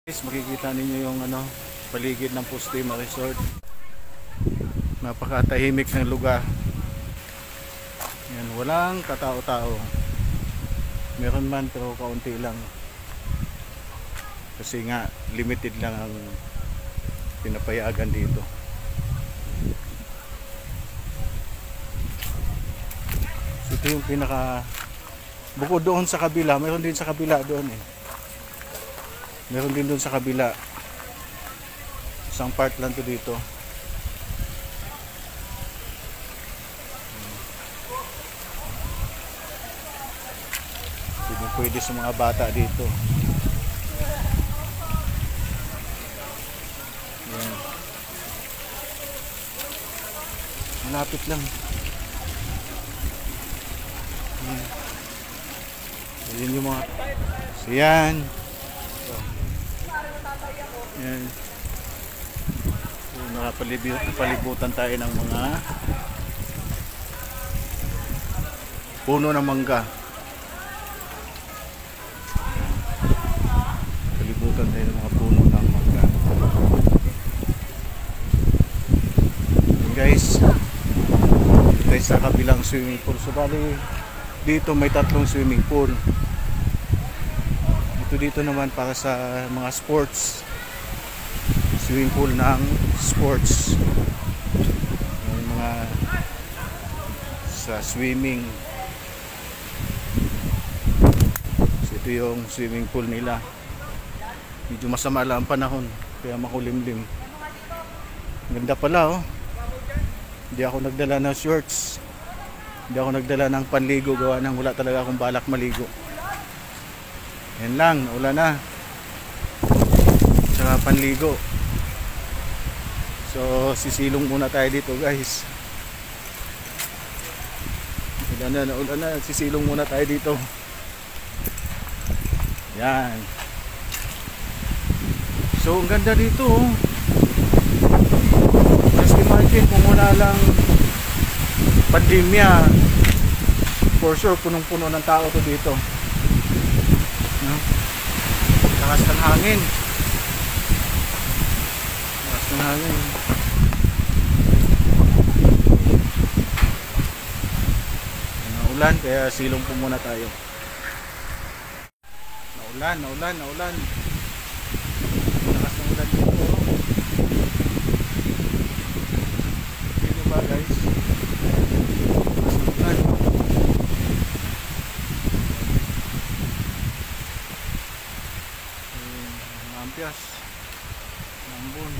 Guys, makikita ninyo yung paligid ng Postima Resort. Napakatahimik ng lugar. Yan, walang katao-tao. Meron man pero kaunti lang. Kasi nga limited lang ang pinapayagan dito. So, ito yung bukod doon sa kabila, meron din sa kabila doon eh. Meron din doon sa kabila. Isang part lang to dito. Pwede sa mga bata dito. Yan. Malapit lang. Yan yung mga... So yan. Yan. So, napalibutan tayo ng mga puno ng mangga. Palibutan tayo ng mga puno ng mangga. And guys, tayo sa kabilang swimming pool. So bali dito may 3 swimming pool. Dito naman para sa mga sports, swimming pool ng sports, yung mga sa swimming. So ito yung swimming pool nila. Medyo masama lang ang panahon kaya makulimlim. Ganda pala oh. Hindi ako nagdala ng shorts, hindi ako nagdala ng panligo, gawa ng wala talaga akong balak maligo. Yan lang, ulan na. Tsaka panligo. So sisilong muna tayo dito guys. Ulan na, sisilong muna tayo dito. Yan. So ang ganda dito oh. Just imagine kung wala lang pandemya, for sure punong-puno ng tao to dito. No? Lakas ng hangin. Lakas ng hangin. Naulan kaya silong po muna tayo. Naulan. Lakas ng ulan dito. Ano ba guys? Lakas ng ulan. Ampias, Ambon.